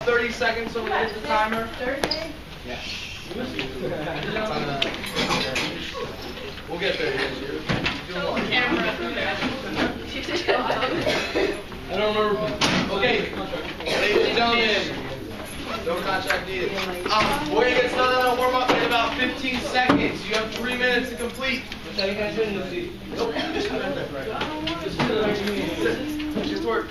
30 seconds so we hit the timer. Thursday? Yeah. We'll get there. I don't remember. Okay, ladies and gentlemen, no contract needed. We're going to get started on a warm-up in about 15 seconds. You have 3 minutes to complete. Nope. Just work.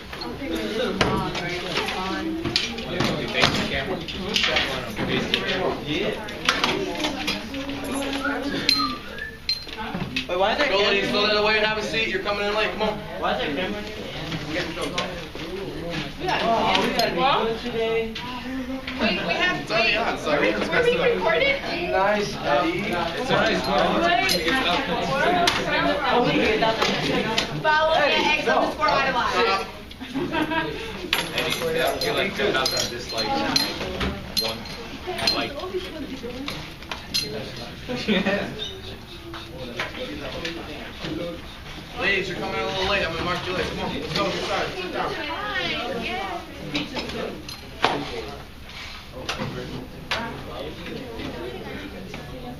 Wait, why is there Go, ladies, go that way and have a seat. You're coming in late. Come on. Why is there camera? We got Good today. Wait, we have It's already on, sorry. We're being recorded? Nice, Eddie. It's a nice Follow me at X_idolize. Yeah, you like to about dislike one like. Ladies, you're coming in a little late. I'm going to mark you late. Come on, let's go. Get started. Sit down.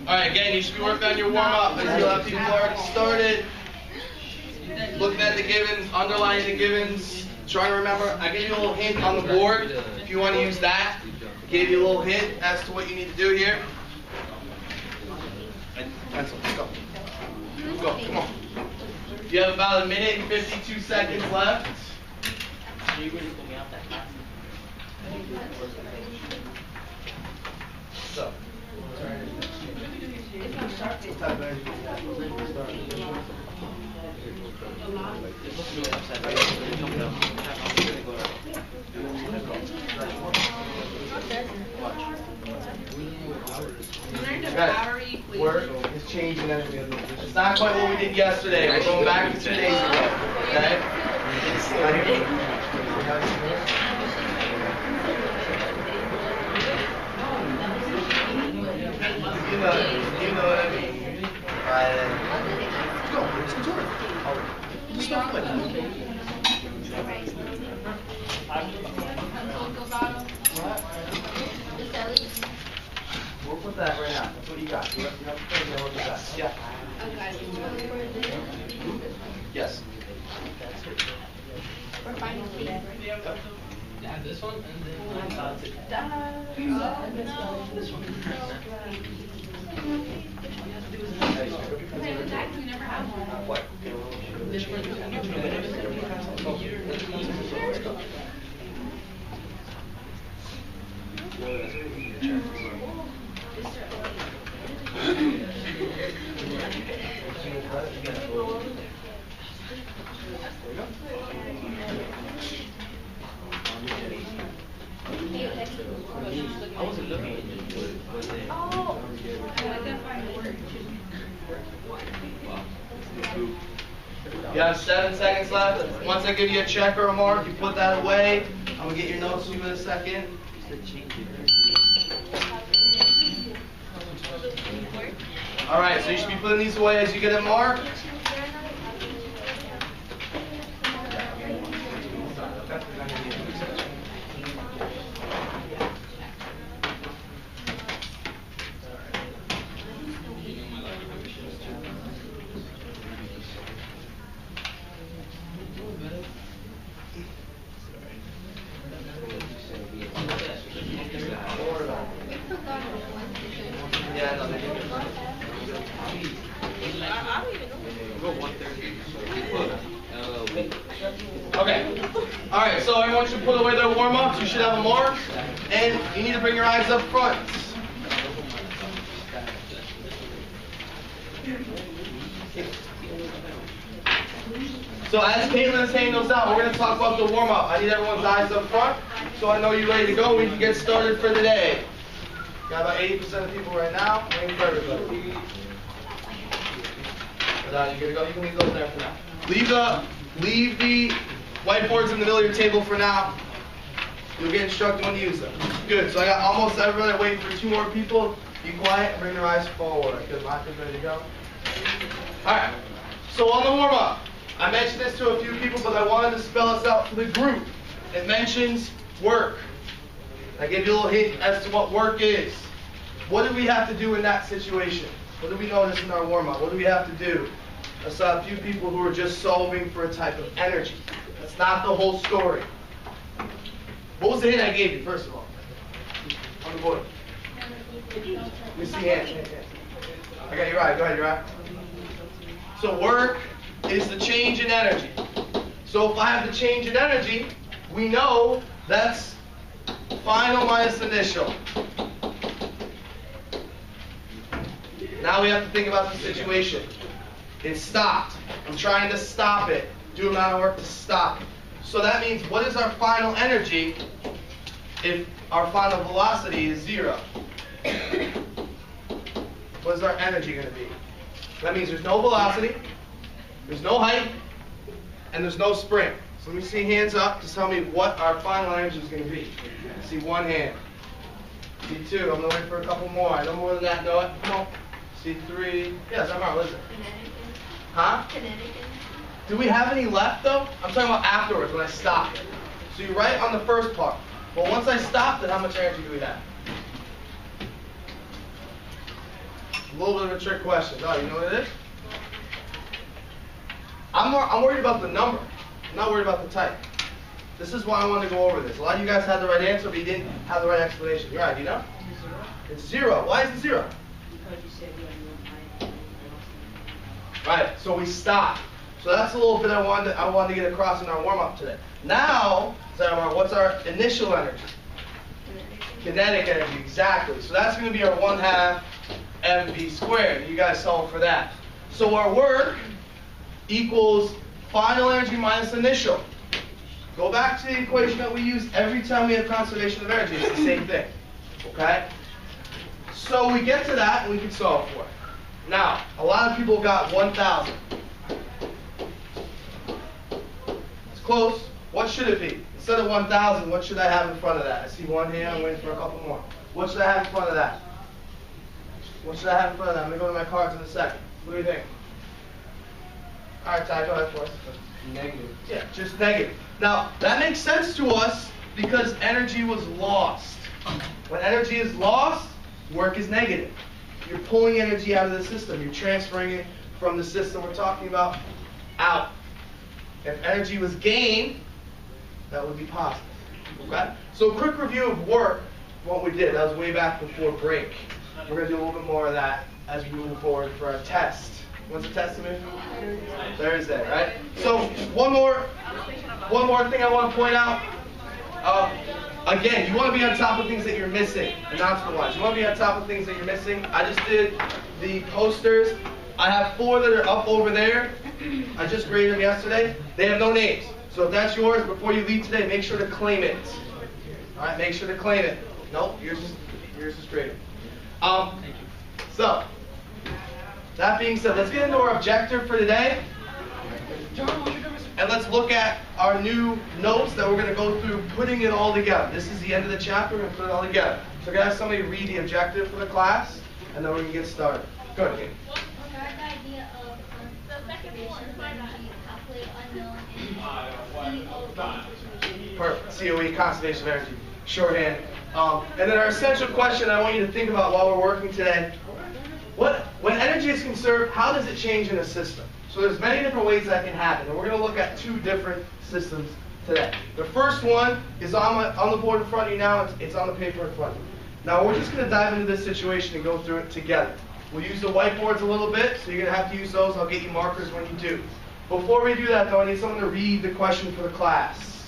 Alright, again, you should be working on your warm-up. As you have people already started. Looking at the givens, underlining the givens, trying to remember. I gave you a little hint on the board. If you want to use that, I gave you a little hint as to what you need to do here. Pencil, let's go. Let's go, come on. You have about 1 minute and 52 seconds left. So. Work is changing everything. It's not quite what we did yesterday. We're going back to 2 days ago. Okay? You know what I mean. Alright then. Let's go. Let's do it. Just stop it. We'll put that right now. That's what you got. You have to put it what you got. Yeah. Yes. We're finding key. Yeah, this one and then This one. We never had one. What? I wasn't looking at it. Oh, I can find the word. You have 7 seconds left. Once I give you a check or a mark, you put that away. I'm going to get your notes to you in a second. Alright, so you should be putting these away as you get a mark. Yeah, no, okay. Alright, so everyone should put away their warm-ups. You should have a mark. And you need to bring your eyes up front. So as Caitlin is handing those out, we're going to talk about the warm-up. I need everyone's eyes up front so I know you're ready to go. We can get started for the day. Got about 80% of people right now. Waiting for everybody. You good to go? You can leave those there for now. Leave the whiteboards in the middle of your table for now. You'll get instructed when to use them. Good. So I got almost everybody waiting for 2 more people. Be quiet and bring your eyes forward. Because Maka's ready to go. Alright. So on the warm-up, I mentioned this to a few people, but I wanted to spell this out for the group. It mentions work. I gave you a little hint as to what work is. What do we have to do in that situation? What do we notice in our warm-up? What do we have to do? I saw a few people who are just solving for a type of energy. That's not the whole story. What was the hint I gave you, first of all? On the board. Let me see hands. Okay, you're right. Go ahead, you're right. So work is the change in energy. So if I have the change in energy, we know that's final minus initial. Now we have to think about the situation. It stopped. I'm trying to stop it. Do amount of work to stop it. So that means, what is our final energy if our final velocity is 0? What is our energy going to be? That means there's no velocity, there's no height, and there's no spring. So let me see hands up. Just tell me what our final energy is going to be. I see one hand. See two. I'm going to wait for a couple more. I know more than that. Know it. Come on. See three. Yes, I'm right. Listen. Huh? Do we have any left though? I'm talking about afterwards when I stop it. So you're right on the first part. But once I stopped it, how much energy do we have? A little bit of a trick question. Oh, you know what it is? I'm worried about the number. I'm not worried about the type. This is why I wanted to go over this. A lot of you guys had the right answer, but you didn't have the right explanation. You're right, you know? It's 0. Why is it 0? Because you said you had no height. Right, so we stopped. So that's a little bit I wanted to get across in our warm-up today. Now, what's our initial energy? Kinetic energy, exactly. So that's going to be our 1/2 mv squared. You guys solve for that. So our work equals final energy minus initial. Go back to the equation that we use every time we have conservation of energy. It's the same thing. Okay? So we get to that and we can solve for it. Now, a lot of people got 1,000. It's close. What should it be? Instead of 1,000, what should I have in front of that? I see one here. I'm waiting for a couple more. What should I have in front of that? What should I have in front of that? I'm going to go to my cards in a second. What do you think? All right, Ty, go ahead for us. Negative. Yeah, just negative. Now, that makes sense to us because energy was lost. When energy is lost, work is negative. You're pulling energy out of the system. You're transferring it from the system we're talking about out. If energy was gained, that would be positive. Okay? So a quick review of work, what we did. That was way back before break. We're going to do a little bit more of that as we move forward for our test. When's the test, Amir? Thursday, right? So one more thing I want to point out. Again, you want to be on top of things that you're missing, announcement-wise. You want to be on top of things that you're missing. I just did the posters. I have 4 that are up over there. I just graded them yesterday. They have no names. So if that's yours, before you leave today, make sure to claim it. All right, make sure to claim it. Nope, yours is graded. So, that being said, let's get into our objective for today. And let's look at our new notes that we're going to go through, putting it all together. This is the end of the chapter. We're going to put it all together. So I'm going to have somebody read the objective for the class, and then we're going to get started. Go ahead, Kate. Regard the idea of conservation of energy, calculate unknown, and COE. Perfect. COE, conservation of energy, shorthand. And then our essential question I want you to think about while we're working today. When energy is conserved, how does it change in a system? So there's many different ways that can happen, and we're going to look at 2 different systems today. The first one is on the board in front of you now. It's on the paper in front of you. Now we're just going to dive into this situation and go through it together. We'll use the whiteboards a little bit, so you're going to have to use those. I'll get you markers when you do. Before we do that, though, I need someone to read the question for the class.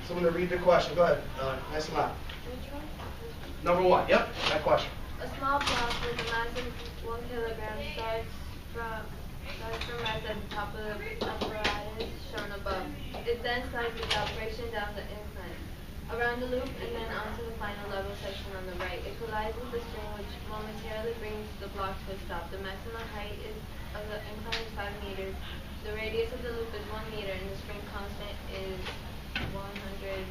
Someone to read the question. Go ahead. Nice and loud. Number 1. Yep, that question. A small block with a mass of 1 kilogram starts from mass at the top of the apparatus shown above. It then starts the operation down the incline, around the loop, and then onto the final level section on the right. It collides with the string, which momentarily brings the block to a stop. The maximum height of the incline is 5 meters. The radius of the loop is 1 meter, and the spring constant is 100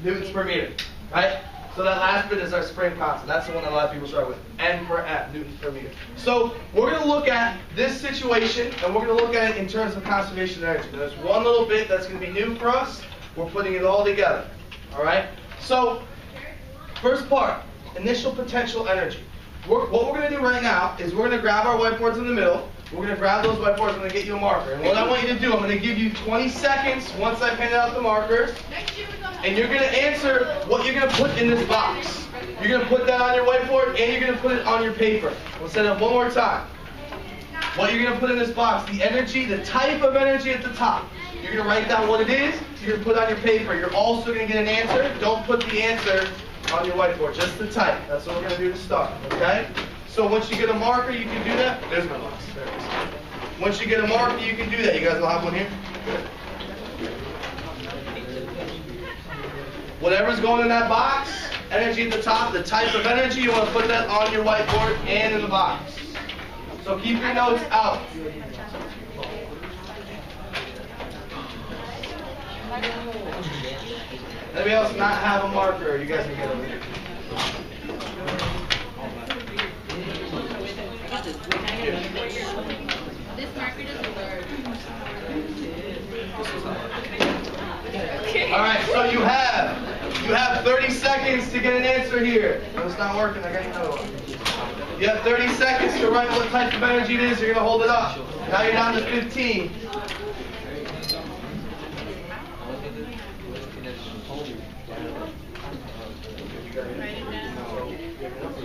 Newtons per meter, right? So that last bit is our spring constant. That's the one that a lot of people struggle with. N per F, Newtons per meter. So we're going to look at this situation, and we're going to look at it in terms of conservation of energy. There's one little bit that's going to be new for us. We're putting it all together. All right? So, first part, initial potential energy. What we're going to do right now is we're going to grab our whiteboards in the middle. We're going to grab those whiteboards. I'm going to get you a marker. And what I want you to do, I'm going to give you 20 seconds once I hand out the markers. And you're going to answer what you're going to put in this box. You're going to put that on your whiteboard and you're going to put it on your paper. We'll set it up one more time. What you're going to put in this box, the energy, the type of energy at the top. You're going to write down what it is. You're going to put it on your paper. You're also going to get an answer. Don't put the answer on your whiteboard, just the type. That's what we're going to do to start, okay? So once you get a marker, you can do that. There's my box. There it is. Once you get a marker, you can do that. You guys will have one here? Good. Whatever's going in that box, energy at the top, the type of energy, you want to put that on your whiteboard and in the box. So keep your notes out. Anybody else not have a marker? You guys can get over here. This marker doesn't work. All right, so you have 30 seconds to get an answer here. No, it's not working. I got another one. You have 30 seconds to write what type of energy it is. You're going to hold it up. Now you're down to 15.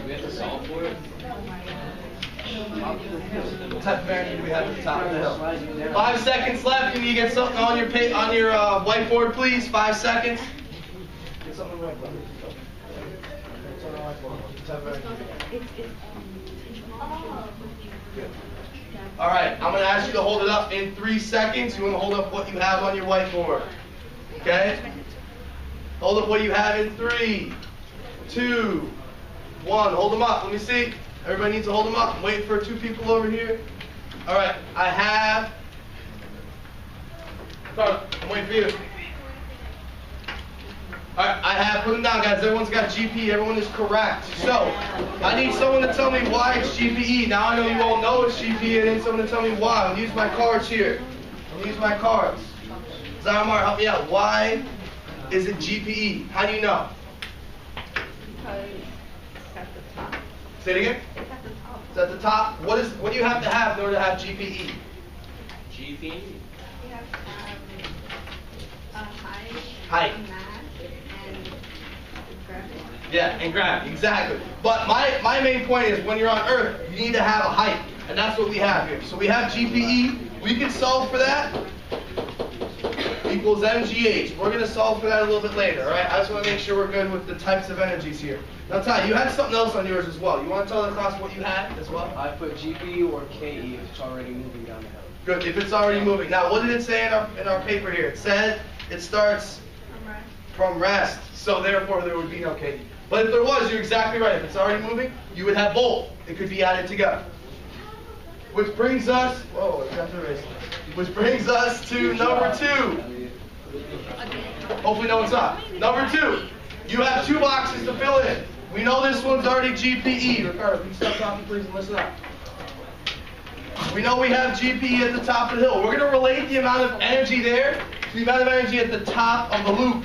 We have to solve for it. What type of energy do we have at the top of the hill? 5 seconds left. Can you get something on your whiteboard, please? 5 seconds. Get something on the whiteboard. What's on the whiteboard? What type of energy? Good. All right, I'm going to ask you to hold it up in 3 seconds. You want to hold up what you have on your whiteboard. Okay? Hold up what you have in 3, 2, 1. Hold them up. Let me see. Everybody needs to hold them up. I'm waiting for 2 people over here. All right, I have. Carla, I'm waiting for you. All right, I have. Put them down, guys. Everyone's got GPE. Everyone is correct. So, I need someone to tell me why it's GPE. Now I know you all know it's GPE. I need someone to tell me why. I'm going to use my cards here. I'm going to use my cards. Zarmar, help me out. Why is it GPE? How do you know? Because it's at the top. Say it again. It's at the top. It's at the top. What do you have to have in order to have GPE? GP. You have height, Height. mass, and gravity. Yeah, and gravity, exactly. But my main point is when you're on Earth, you need to have a height. And that's what we have here. So we have GPE. We can solve for that. Equals mgh. We're going to solve for that a little bit later, all right? I just want to make sure we're good with the types of energies here. Now, Ty, you had something else on yours as well. You want to tell the class what you had as well? I put GP or KE if it's already moving down the hill. Good, if it's already moving. Now, what did it say in our paper here? It said it starts from rest, so therefore there would be no KE. But if there was, you're exactly right. If it's already moving, you would have both. It could be added together. Which brings us, whoa, I got the race. Which brings us to number 2. Hopefully no one's up. Number 2, you have 2 boxes to fill in. We know this one's already GPE. Ricardo, can you stop talking please and listen up. We know we have GPE at the top of the hill. We're going to relate the amount of energy there to the amount of energy at the top of the loop.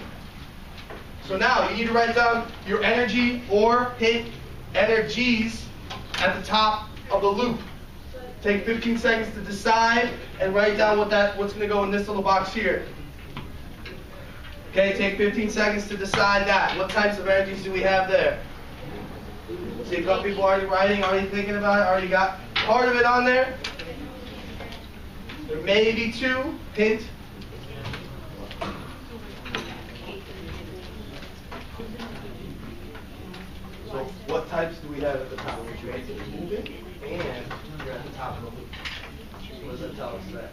So now you need to write down your energy or hit energies at the top of the loop. Take 15 seconds to decide and write down what's going to go in this little box here. Okay, take 15 seconds to decide that. What types of energies do we have there? See, a couple people already writing, already thinking about it, already got part of it on there. There may be 2. Hint. So what types do we have at the top? Which makes it moving and you're at the top of the loop. What does that tell us there?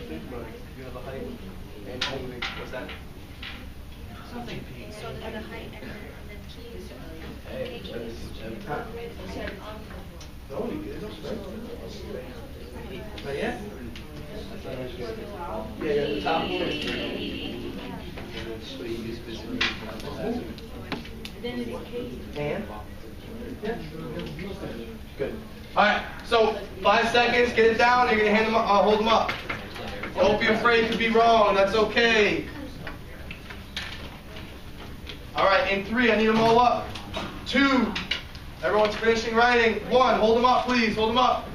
You have a height and moving. What's that? So the height and the keys. Hey, no, you get it. Not yet? Yeah, you're at the top. And? Yeah. Good. All right. So 5 seconds. Get it down. You're gonna hand them up. Hold them up. Don't be afraid to be wrong. That's okay. All right, in 3, I need them all up. 2, everyone's finishing writing. 1, hold them up, please, hold them up.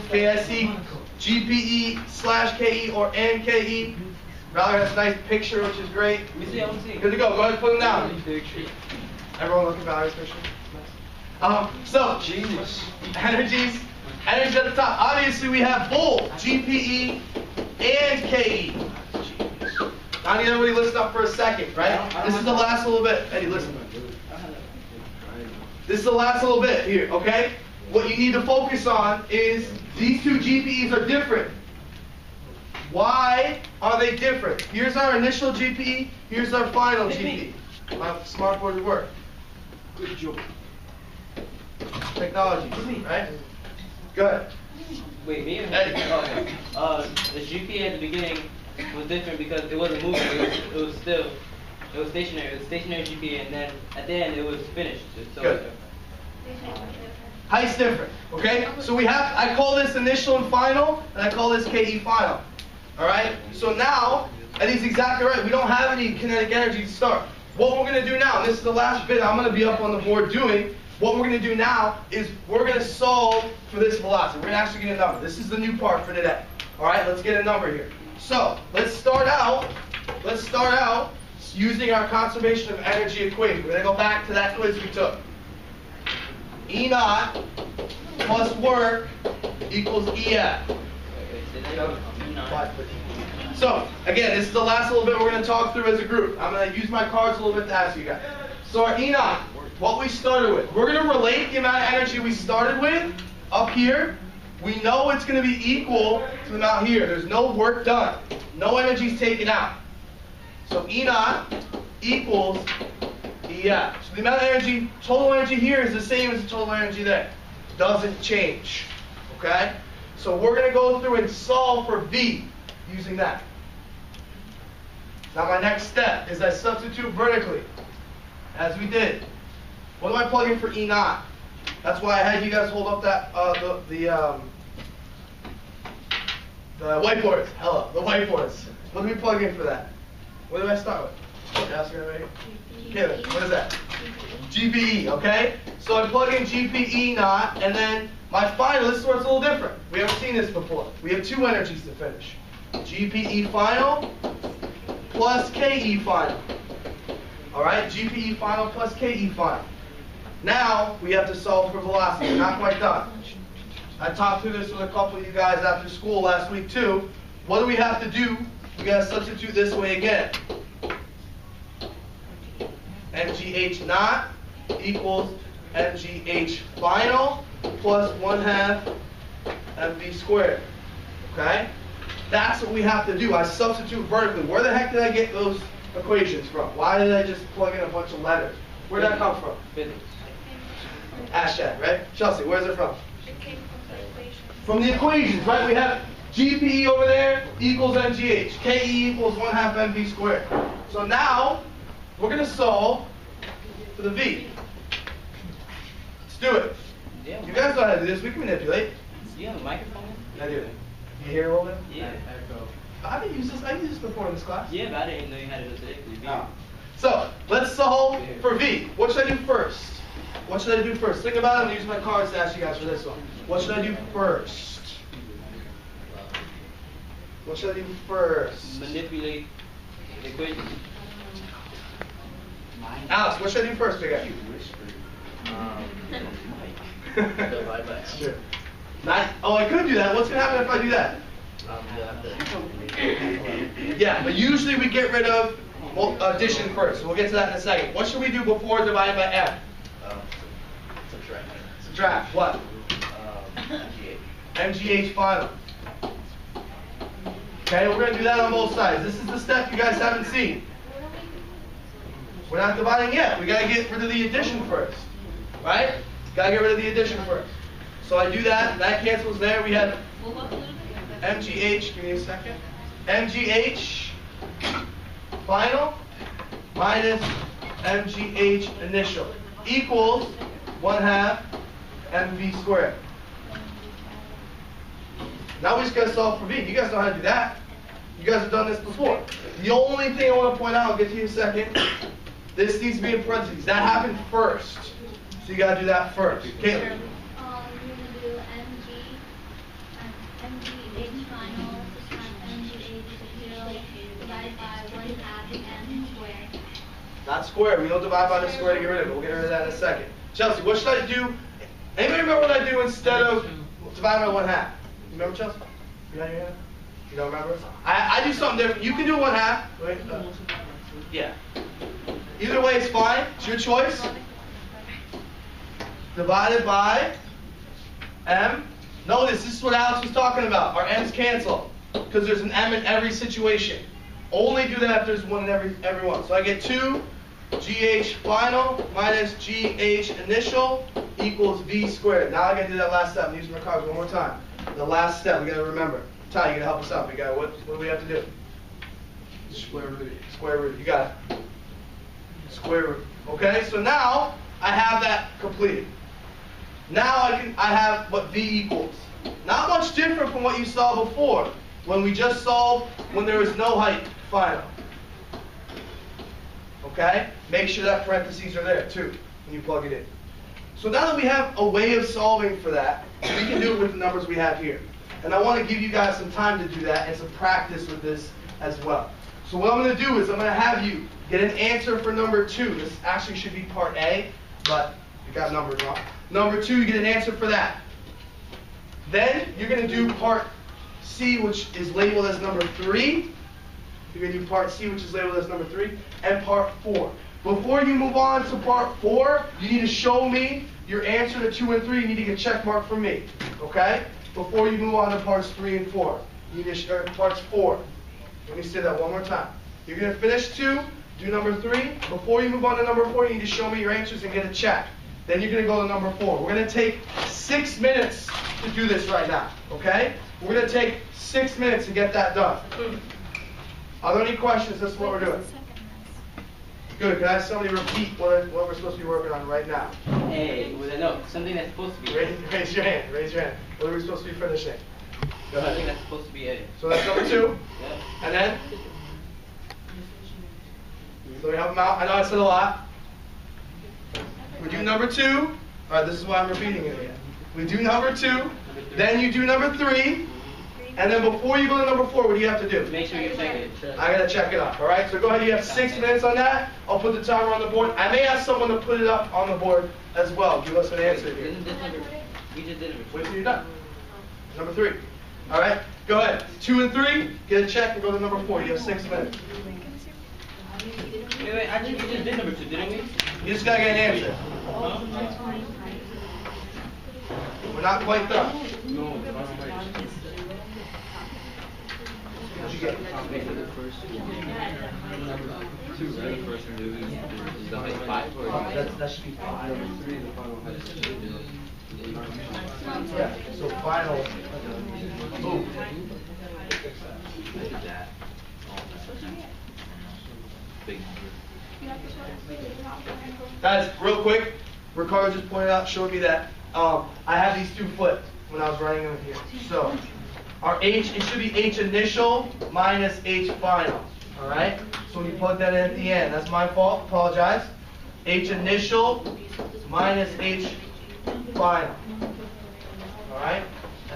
Okay, I see GPE/KE or and KE. Rather has a nice picture, which is great. Good to go. Go ahead and put them down. Everyone look at Valerie's picture. So, energies at the top. Obviously, we have both GPE and KE. Now, I need everybody listen up for a second, right? This is the last little bit. Eddie, listen. This is the last little bit here, okay? What you need to focus on is these two GPEs are different. Why are they different? Here's our initial GPE. Here's our final GPE. My smartboard would work. Good job. Technology, right? Go ahead. Wait, me and Eddie. the GPA at the beginning was different because it wasn't moving. It was stationary. It was stationary GPA, and then at the end it was finished. So Good. Height's different, okay? So I call this initial and final, and I call this KE final. All right? So now, Eddie's exactly right. We don't have any kinetic energy to start. What we're going to do now, and this is the last bit I'm going to be up on the board doing, what we're going to do now is we're going to solve for this velocity. We're going to actually get a number. This is the new part for today. All right? Let's get a number here. So, let's start out using our conservation of energy equation. We're going to go back to that quiz we took. E naught plus work equals EF. So, again, this is the last little bit we're going to talk through as a group. I'm going to use my cards a little bit to ask you guys. So our E naught, what we started with. We're going to relate the amount of energy we started with up here. We know it's going to be equal to the amount here. There's no work done. No energy is taken out. So E naught equals EF. So the amount of energy, total energy here is the same as the total energy there. Doesn't change. Okay? So we're going to go through and solve for V using that. Now my next step is I substitute vertically, as we did. What do I plug in for E naught? That's why I had you guys hold up that the whiteboards. Hello, the whiteboards. What do we plug in for that? What do I start with? Ask everybody. Kevin, what is that? GPE, okay? So I plug in GPE naught, and then my final, this is where it's a little different. We haven't seen this before. We have two energies to finish. GPE final plus KE final. All right, GPE final plus KE final. Now we have to solve for velocity. We're not quite done. I talked through this with a couple of you guys after school last week too. What do we have to do? We got to substitute this way again. MGH naught equals MGH final plus 1/2 MV squared. Okay? That's what we have to do. I substitute vertically. Where the heck did I get those equations from? Why did I just plug in a bunch of letters? Where did that come from? Physics. Hashtag, right? Chelsea, where's it from? It came from the equation. From the equations, right? We have GPE over there equals MGH. KE equals 1/2 MV squared. So now, we're going to solve for the V. Let's do it. Yeah. You guys know how to do this. We can manipulate. Do you have a microphone? I do. You hear a little bit? Yeah. I didn't use this before in this class. Yeah, but I didn't know you had it today. Oh. So, let's solve for V. What should I do first? What should I do first? Think about it. I'm going to use my cards to ask you guys for this one. What should I do first? What should I do first? Manipulate the equation. Alex, what should I do first, big guy? Divide by F. Sure. Oh, I could do that. What's going to happen if I do that? You'll have to. Yeah, but usually we get rid of addition first. We'll get to that in a second. What should we do before divided by F? Subtract. Subtract. What? MGH. MGH final. Okay, we're going to do that on both sides. This is the step you guys haven't seen. We're not dividing yet. We got to get rid of the addition first. Right? Got to get rid of the addition first. So I do that. That cancels there. We have MGH. Give me a second. MGH final minus MGH initial equals 1/2 MV squared. Now we just got to solve for V. You guys know how to do that. You guys have done this before. The only thing I want to point out, I'll get to you in a second, This needs to be in parentheses. That happened first. So you gotta do that first. Caleb. You're gonna do MGH final times MGH 0 divided by 1/2 M squared. Not square. We don't divide by the square to get rid of it. We'll get rid of that in a second. Chelsea, what should I do? Anybody remember what I do instead of divide by 1/2? You remember, Chelsea? You got your hand? You don't remember? I do something different. You can do 1/2. Wait, yeah. Either way, it's fine. It's your choice. Divided by M. Notice, this is what Alex was talking about. Our M's cancel because there's an M in every situation. Only do that if there's one in every one. So I get 2 GH final minus GH initial equals V squared. Now I gotta do that last step. I'm using my cards one more time. The last step, we gotta remember. Ty, you gotta help us out. We got what do we have to do? Square root. Square root. You got it. Square root. Okay, so now I have that completed. Now I have what V equals. Not much different from what you saw before when we just solved when there was no height final. Okay? Make sure that parentheses are there too when you plug it in. So now that we have a way of solving for that, we can do it with the numbers we have here. And I want to give you guys some time to do that and some practice with this as well. So what I'm going to do is I'm going to have you get an answer for number 2. This actually should be part A, but you got numbers wrong. Number 2, you get an answer for that. Then you're going to do part C, which is labeled as number 3. You're going to do part C, which is labeled as number 3, and part 4. Before you move on to part 4, you need to show me your answer to 2 and 3. You need to get a check mark from me, okay? Before you move on to parts 3 and 4. You need to parts 4. Let me say that one more time. You're going to finish 2, do number 3. Before you move on to number 4, you need to show me your answers and get a check. Then you're going to go to number 4. We're going to take 6 minutes to do this right now, okay? We're going to take 6 minutes to get that done. Are there any questions? That's what we're doing. Good. Can I have somebody repeat what we're supposed to be working on right now? A, no, something that's supposed to be A. Raise your hand. Raise your hand. What are we supposed to be finishing? Go ahead. Something that's supposed to be A. So that's number 2. Yeah. And then? So we help them out. I know I said a lot. We do number 2. All right, this is why I'm repeating it again. We do number 2. Then you do number 3. And then before you go to number 4, what do you have to do? Make sure you check it. I gotta check it off. All right. So go ahead. You have 6 minutes on that. I'll put the timer on the board. I may ask someone to put it up on the board as well. Give us an answer here. Isn't this number? We just did it. Wait till you're done. Number 3. All right. Go ahead. 2 and 3. Get a check and go to number 4. You have 6 minutes. Wait, actually, we just did number 2, didn't we? You just gotta get an answer. Huh? We're not quite done. No, What'd you get? The first one. 2, right? The first one is the height 5 or That should be 5. Number 3, the final height. Yeah. So final. Boom. I did that. Big Guys, real quick, Ricardo just pointed out, showed me that I have these 2 flipped when I was writing them here. So our H, it should be H initial minus H final. All right. So when you plug that in at the end, that's my fault. Apologize. H initial minus H final. All right.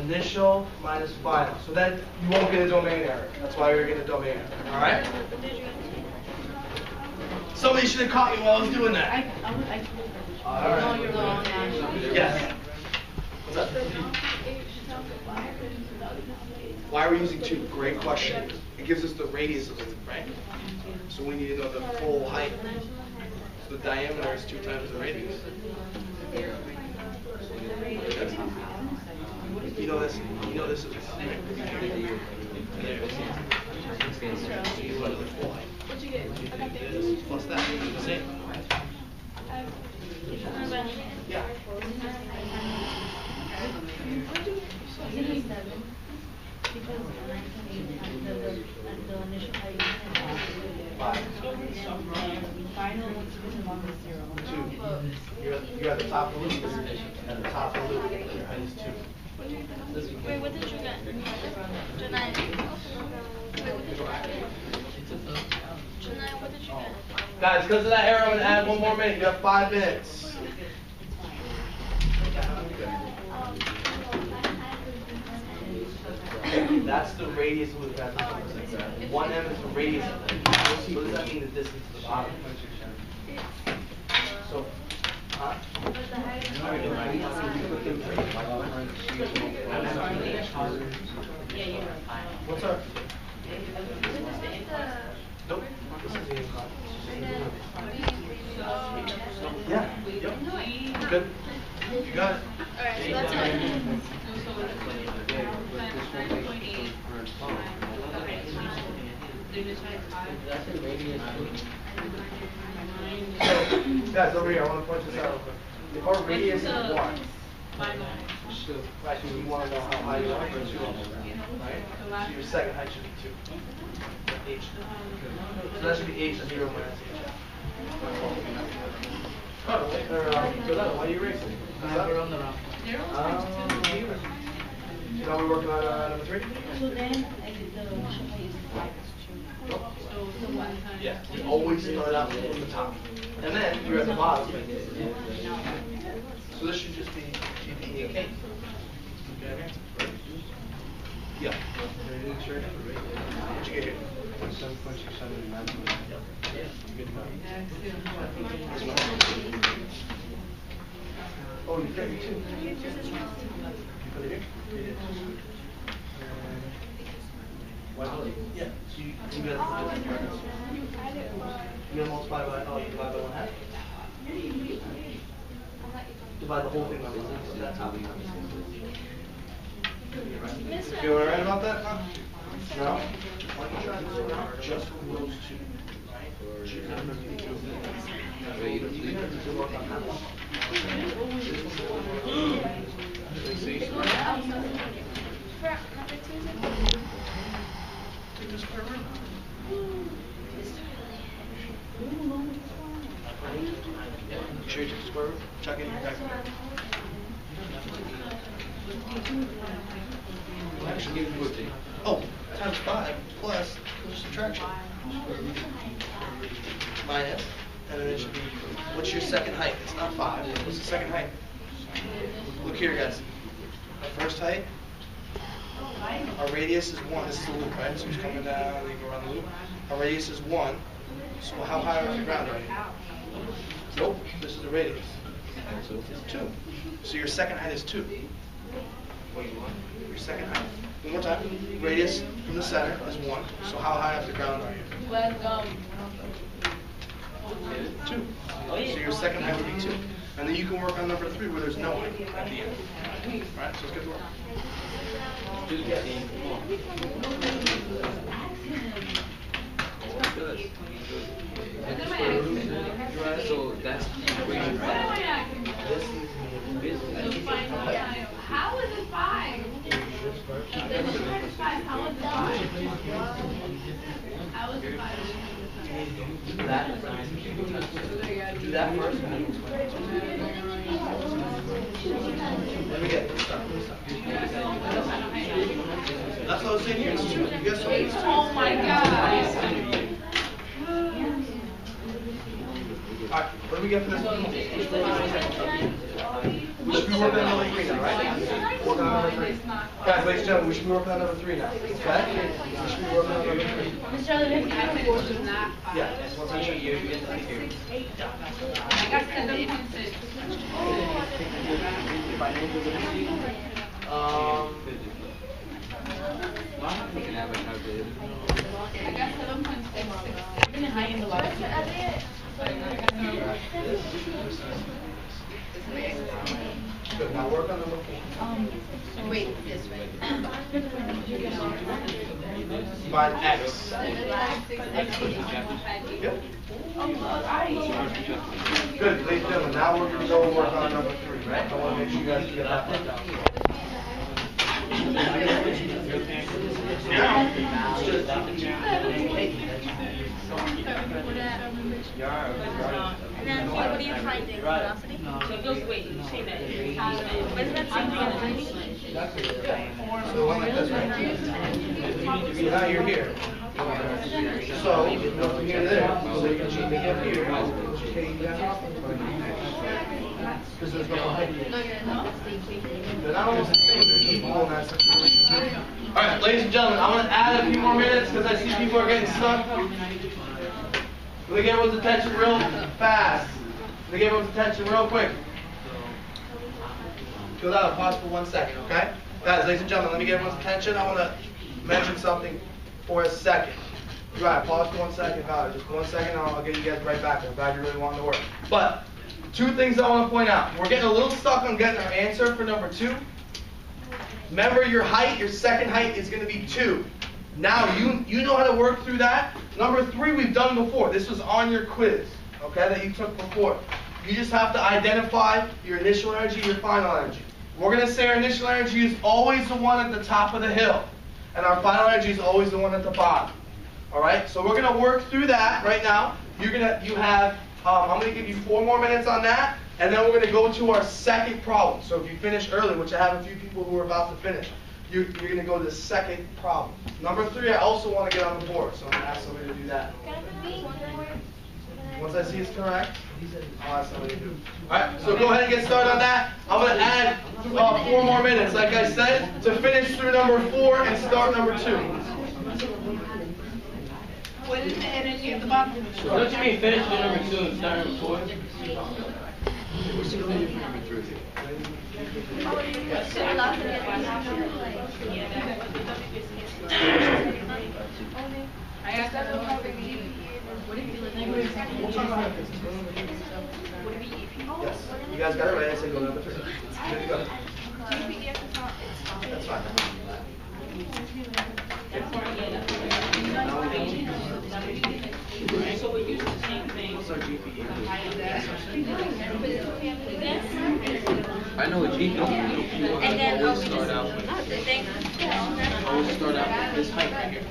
Initial minus final. So then you won't get a domain error. That's why you're getting a domain error. All right. Somebody should have caught me while I was doing that. All right. Yes. What's up? Why are we using 2? Great question. It gives us the radius of it, right? So we need to know the full height. So the diameter is 2 times the radius. You know this. You know this is right? What'd you get? I got This plus that. Same. Yeah. You're at the top of the loop. At the top of the loop. Your height is 2. Wait, what did you get? Janine. Wait, what did you get? Guys, because of that error, I'm going to add 1 more minute. You have 5 minutes. That's the radius of the guys. 1m is the radius of it. What does that mean, the distance to the bottom? So, huh? What's up? Nope. This is the incline. Yeah. Yep. Good. You got it. Alright, so that's it. Guys, over here, I want to point this out real quick. If our radius is 1, actually, we want to know how high you are. Right? So your second height should be 2. H. So that should be H 0 minus H. Oh, why are you racing? We're on the round. So now we're working on number 3? So then I did the so one time. Yeah. You always start out from the top. And then you're at the bottom. So this should just be GP and K. Okay. Yeah. What'd you get here? 7.679. Good enough. Oh, you got me too. You put it here? Yeah. So you got you multiply by, oh, you divide by 1/2? Divide the whole thing by 1/2. So that's how we You alright about that? Huh? No? Why don't you try to zero out just from those two? Sure you took the square root? Chuck it in your calculator. Actually, give it to you. Oh, times 5 plus subtraction. Minus, and then it should be, what's your second height? It's not 5. What's the second height? Look here, guys. Our first height, our radius is 1. This is the loop, right? So it's coming down, you go around the loop. Our radius is 1. So how high off the ground are you? Nope, this is the radius. It's 2. So your second height is 2. Your second height. One more time. Radius from the center is 1. So how high off the ground are you? 2. So your second height would be 2. And then you can work on number 3 where there's no height at the end. Alright, so let's get to work. So that's the equation, right? How is it 5? How is it 5? How is it 5? Do that first. Let me get this. That's what I was saying here. It's 2. You guys saw it. Oh my God. Alright, what do we get for this one? We should be working on number 3 now, right? Working on number 3. Guys, ladies and gentlemen, we should be working on number 3 now. Okay? We should be working on number 3. Yeah, that's what I'm saying. You get that here. I got 7.6. We can have a calculator. I got 7.6. Even high in the water. Good, now work on number 4. Wait, this way. Divide X. Yep. Good, ladies and gentlemen, now we're going to go and work on number 3, right? I want to make sure you guys get that one down. And then what do you find in velocity? So just wait, you say that. Isn't that same thing as So one like this, right? So now you're here. So, you go from here to there. So you can GP up here. Because there's no height. They're not almost the same. They're equal in that situation. All right, ladies and gentlemen, I'm going to add a few more minutes because I see people are getting stuck. Let me get everyone's attention real fast. Let me get everyone's attention real quick. Go down, pause for 1 second, okay? Guys, ladies and gentlemen, let me get everyone's attention. I want to mention something for a second. Right, pause for 1 second, got it. Just 1 second, I'll get you guys right back. I'm glad you really wanted to work. But, 2 things I want to point out. We're getting a little stuck on getting our answer for number 2. Remember your height, your second height is going to be 2. Now, you know how to work through that. Number 3 we've done before. This was on your quiz, okay, that you took before. You just have to identify your initial energy, your final energy. We're going to say our initial energy is always the one at the top of the hill. And our final energy is always the one at the bottom. Alright, so we're going to work through that right now. I'm going to give you 4 more minutes on that. And then we're going to go to our second problem. So if you finish early, which I have a few people who are about to finish, you're going to go to the second problem. Number 3, I also want to get on the board. So I'm going to ask somebody to do that. Once I see it's correct, I'll ask somebody to do it. Alright, so go ahead and get started on that. I'm going to add 4 more minutes, like I said, to finish through number 4 and start number 2. What is the energy at the bottom? Don't you mean finish with number 2 and start number 4? I asked that what if you We'll talk about it. Yes. You guys got it right. I said go to number 3. There you go. That's fine. So we use the same thing. I know what GP is. And then Always start out with this height right here.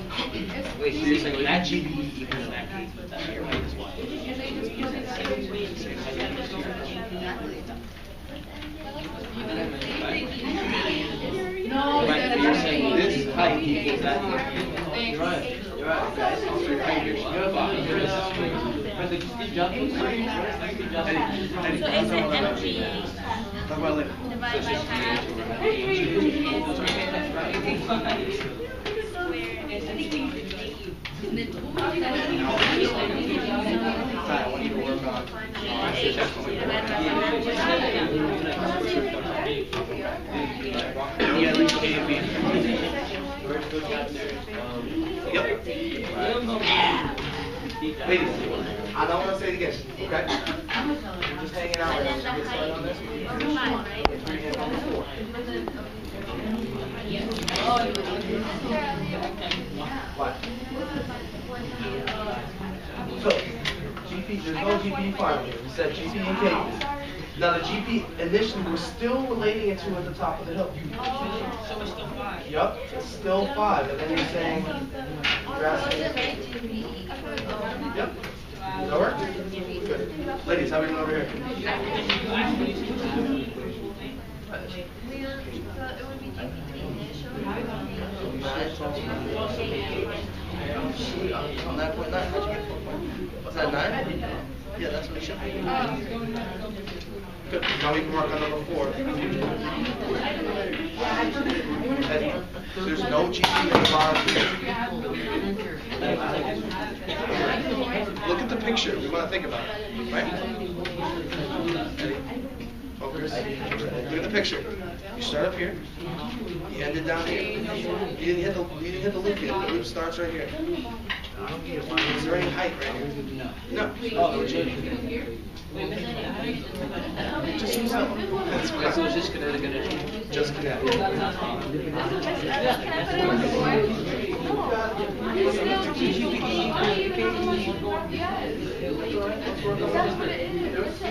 Wait, so you're saying that GP equals that height, but that your height is what? Right, you're saying this height equals that height. You're right. You're right, guys. You're right. You're fine. So it's an energy Talk about it later. Divided by half. I want you to work on. Yeah, like A and B. Yep. Ladies, I don't want to say it again, okay? You're just hanging out right now. So get started on this. What? So, GP, there's no GP final here. We said GP and K. Now the GP initially we're still relating it to at the top of the hill. So it's still 5. Yep, it's still 5, and then you're saying you're asking. Yep. Does that work? Good. Ladies, how are we doing over here? It would be GPT initial. On that point 9, how'd you get 4 points? Was that 9? Yeah, that's what it should be. Good. Now we can work on number 4. There's no GP in the bottom here. Look at the picture. We want to think about it, right? Focus. Look at the picture. You start up here. You end it down here. You didn't hit the loop yet. The loop starts right here. Is there any height right here? No. Oh, just use that one. That's So it's just kinetic energy. just kinetic.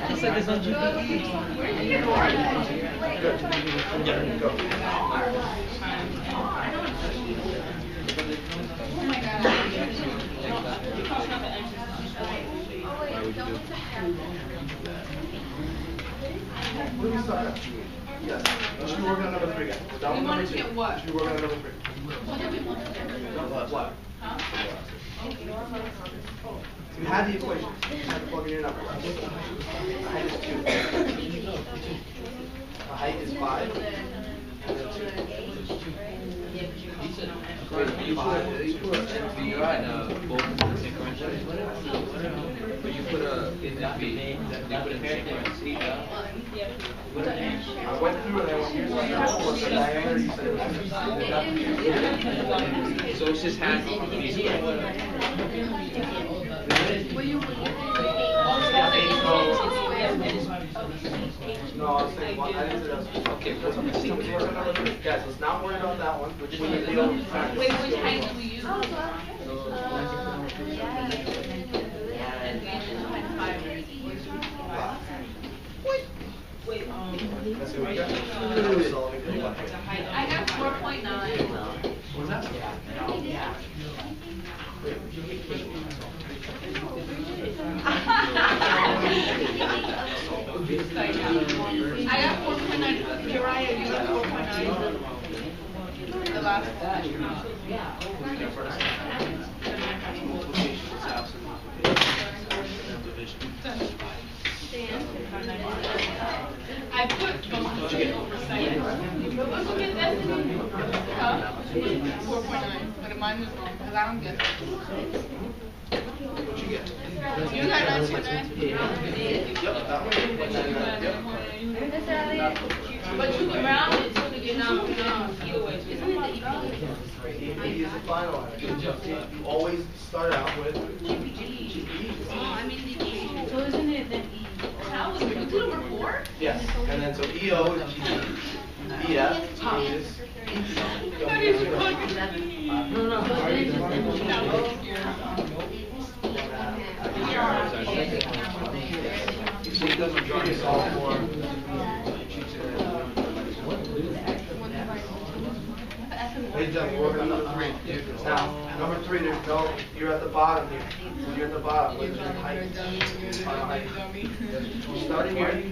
Just like this on GPE. Good. Yeah, go. What do we start at? Yes. Let's do working on number 3 again. We're done with number 2. What? Let's do working on number 3. What? You had the equation. You had to plug in your number. The height is 2. The height is 5. And then 2. You're right, both differentials. But you put a in that B. You put a different speed up. I went through and I went, here's what what's the diameter? You said it was So it's just half of B squared. No, I was saying one. I didn't say that was okay. Let's work on number 3. Guys, let's not worry about that one. Wait, which height do we use? Wait, Let's see what we got. I got 4.9. What's that? I got 4.9. Uriah, you got 4.9. The last one. I put both over side. Look at that. Huh? 4.9. But mine was wrong because I don't get it. What'd you get? You got 9.9? Yep, that one. But you can round it to get 9.9 either way. Isn't it the EP? EP is the final answer. You always start out with So isn't it then E? How was it? You did over 4? yes, and then so EO is GP, EF is That is fucking So he does majority solve for Ladies and gentlemen, we're working on number 3. Now, number 3, there's no, you're at the bottom here. So you're at the bottom, which is height. Starting here.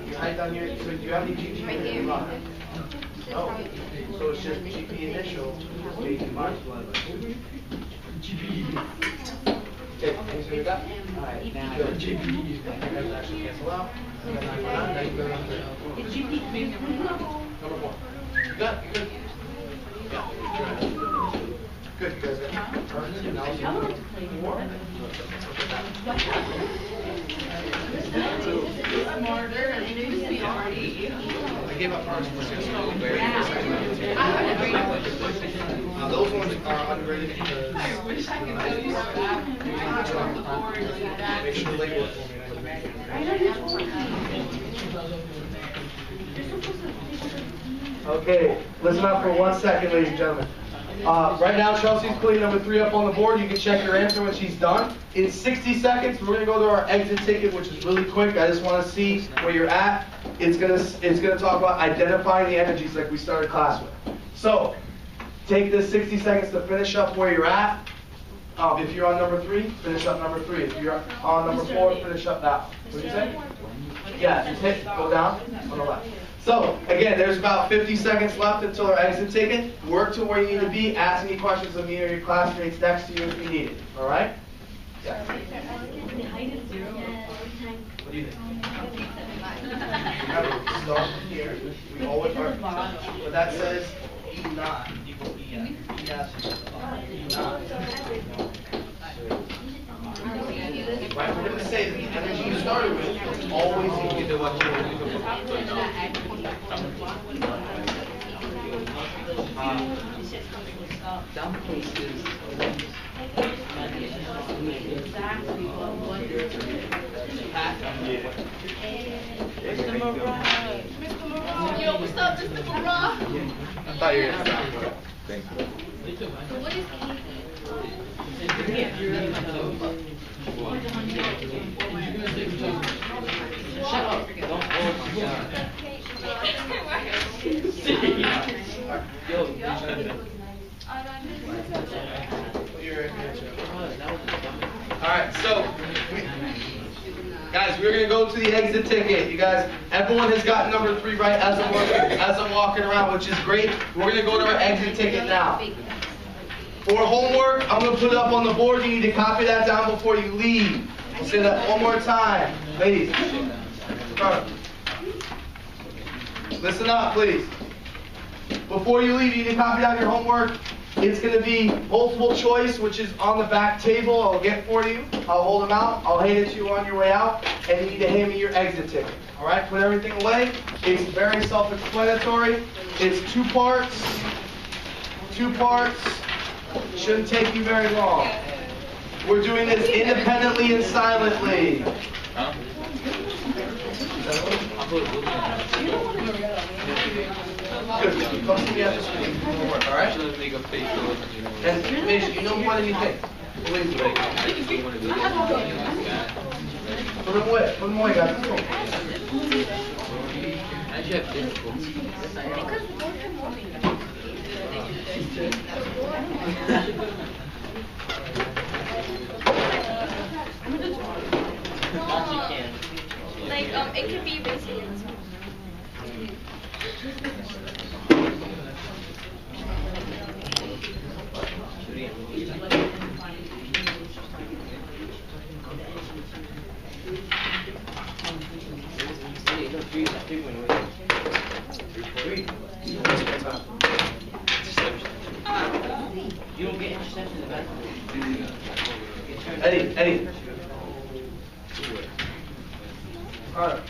Your height down here, so do you have any GP in the bottom? Oh, so it's just GP initial, maybe multiplied by 2. Okay, you see what we got? Alright, now good. GP. Guys actually cancel out. Now you go down to number 4. You got it, good. Yeah. Good, you guys got it. Perfect. Now let's do 4. smarter and it used to be already. I gave up first. Those ones are underrated because I wish I could tell you that. make sure the label it for me. Okay, listen up for 1 second, ladies and gentlemen. Right now, Chelsea's putting number 3 up on the board. You can check your answer when she's done. In 60 seconds, we're going to go to our exit ticket, which is really quick. I just want to see where you're at. It's going to talk about identifying the energies like we started class with. So, take this 60 seconds to finish up where you're at. If you're on number 3, finish up number 3. If you're on number 4, finish up that one. What did you say? Yeah, just hit, go down on the left. So, again, there's about 50 seconds left until our exit ticket. Work to where you need to be. Ask any questions of me or your classmates next to you if you need it. All right? Yeah. What do you think? Remember, start from here. We always are. But that says E naught equals EF. EF is E naught. Right, we're going to say that the energy you started with is always equal to what you were doing. Down post is Mr. Murrah. Yo, what's up, Mr. Murrah? I thought you were going to stop. Thank you. So what is Shut up. Don't force Yo, Alright, so, guys, Guys, we're gonna go to the exit ticket. You guys, everyone has got number 3 right as I'm walking around, which is great. We're gonna go to our exit ticket now. For homework, I'm gonna put it up on the board. You need to copy that down before you leave. I'll say that one more time, please. Listen up, please. Before you leave, you need to copy down your homework. It's going to be multiple choice, which is on the back table. I'll get for you. I'll hold them out. I'll hand it to you on your way out. And you need to hand me your exit ticket. All right? Put everything away. It's very self-explanatory. It's 2 parts. 2 parts. Shouldn't take you very long. We're doing this independently and silently. Good. Come see me after school. All right? And Mitch, you know more than you think. Believe me. Put them away. Put them away, guys. Let's go. How'd you have difficulty? Like, it could be basically. You don't get intercepted in the back. Eddie. All right.